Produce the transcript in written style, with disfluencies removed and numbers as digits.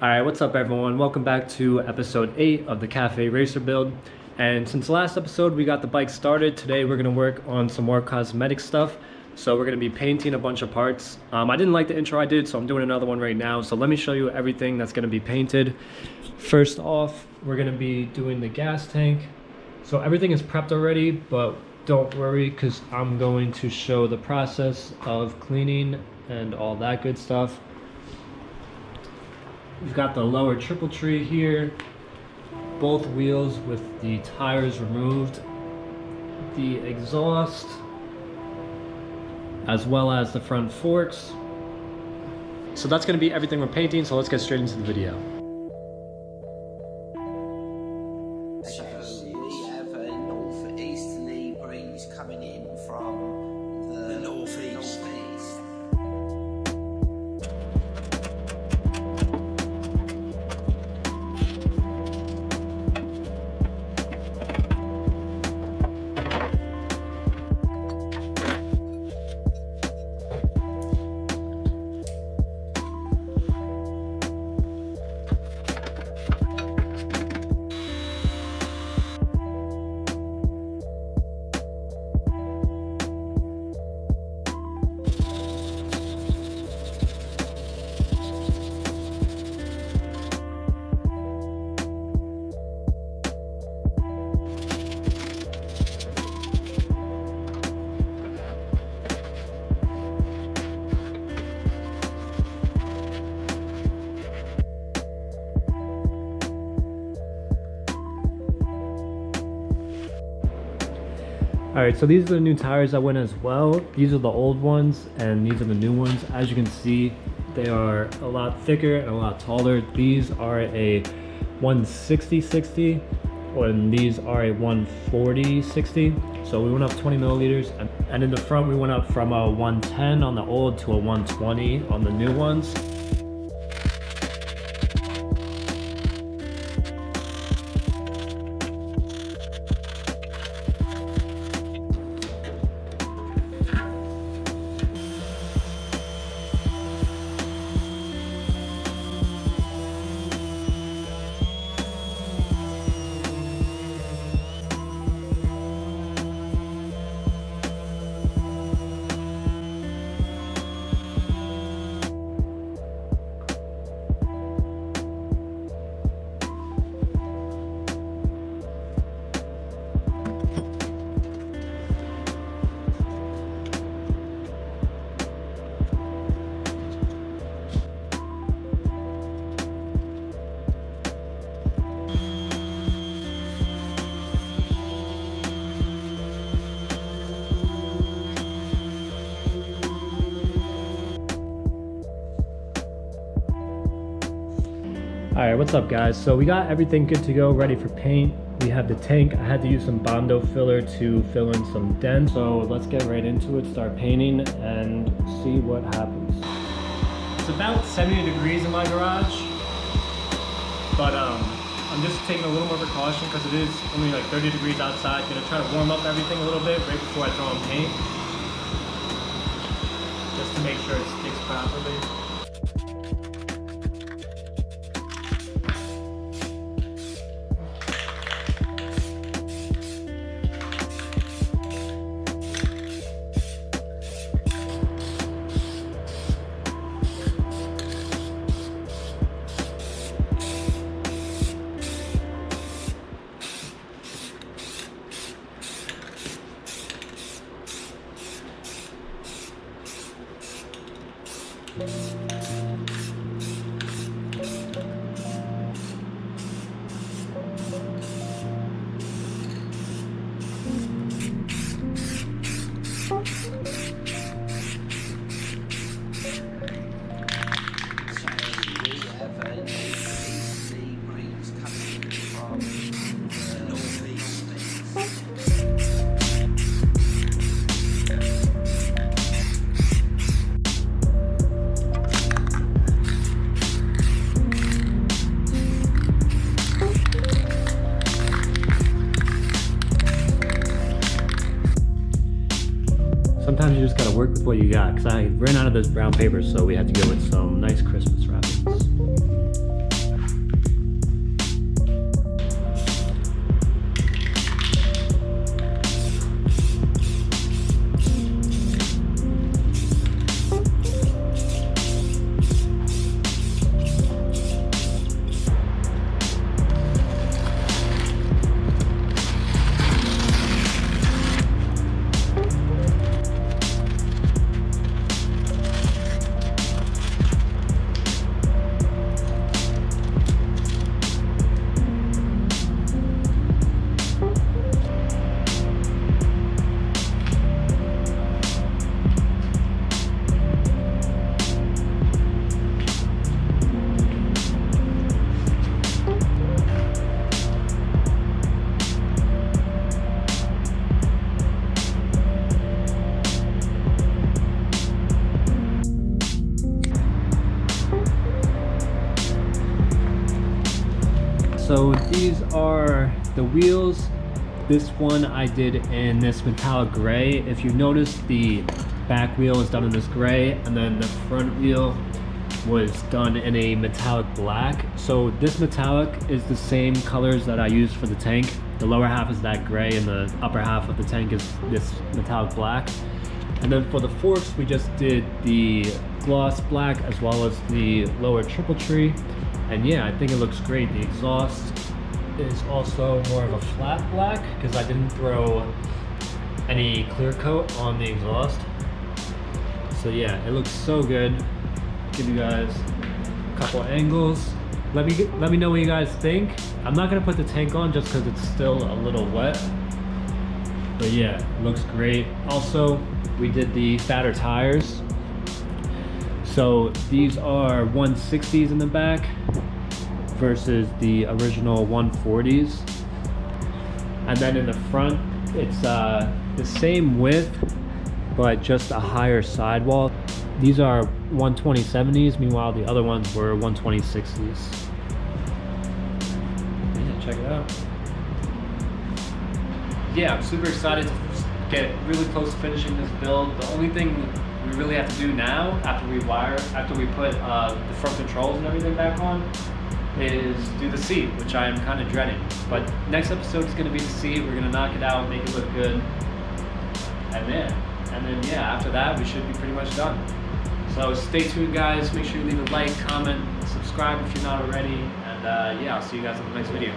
Alright, what's up everyone? Welcome back to episode 8 of the Cafe Racer build. And since the last episode we got the bike started, today we're going to work on some more cosmetic stuff. So we're going to be painting a bunch of parts. I didn't like the intro I did, so I'm doing another one right now. So let me show you everything that's going to be painted. First off, we're going to be doing the gas tank. So everything is prepped already, but don't worry because I'm going to show the process of cleaning and all that good stuff. We've got the lower triple tree here, both wheels with the tires removed, the exhaust, as well as the front forks. So that's going to be everything we're painting, so let's get straight into the video. So we have a northeasterly breeze coming in from the northeast. Alright, so these are the new tires that went as well. These are the old ones and these are the new ones. As you can see, they are a lot thicker and a lot taller. These are a 160/60 and these are a 140/60. So we went up 20 milliliters, and in the front we went up from a 110 on the old to a 120 on the new ones. Alright, what's up guys? So we got everything good to go, ready for paint. We have the tank. I had to use some Bondo filler to fill in some dents. So let's get right into it, start painting and see what happens. It's about 70 degrees in my garage, but I'm just taking a little more precaution because it is only like 30 degrees outside. I'm gonna try to warm up everything a little bit right before I throw on paint, just to make sure it sticks properly. Sometimes you just gotta work with what you got, because I ran out of this brown paper, so we had to go with some nice Christmas wrappings. so these are the wheels. This one I did in this metallic gray. If you notice, the back wheel is done in this gray, and then the front wheel was done in a metallic black. So this metallic is the same colors that I used for the tank. The lower half is that gray, and the upper half of the tank is this metallic black. And then for the forks, we just did the gloss black as well as the lower triple tree. And yeah, I think it looks great. The exhaust is also more of a flat black because I didn't throw any clear coat on the exhaust. So yeah, it looks so good. Give you guys a couple angles. Let me know what you guys think. I'm not gonna put the tank on just because it's still a little wet. But yeah, it looks great. Also, we did the fatter tires. So these are 160s in the back versus the original 140s. And then in the front, it's the same width, but just a higher sidewall. These are 120/70s, meanwhile the other ones were 120/60s. Yeah, check it out. Yeah, I'm super excited to get really close to finishing this build. The only thing we really have to do now, after we put the front controls and everything back on, is do the seat, which I am kind of dreading. But next episode is going to be the seat. We're going to knock it out, make it look good, and then yeah, after that we should be pretty much done. So stay tuned, guys. Make sure you leave a like, comment, subscribe if you're not already, and yeah, I'll see you guys in the next video.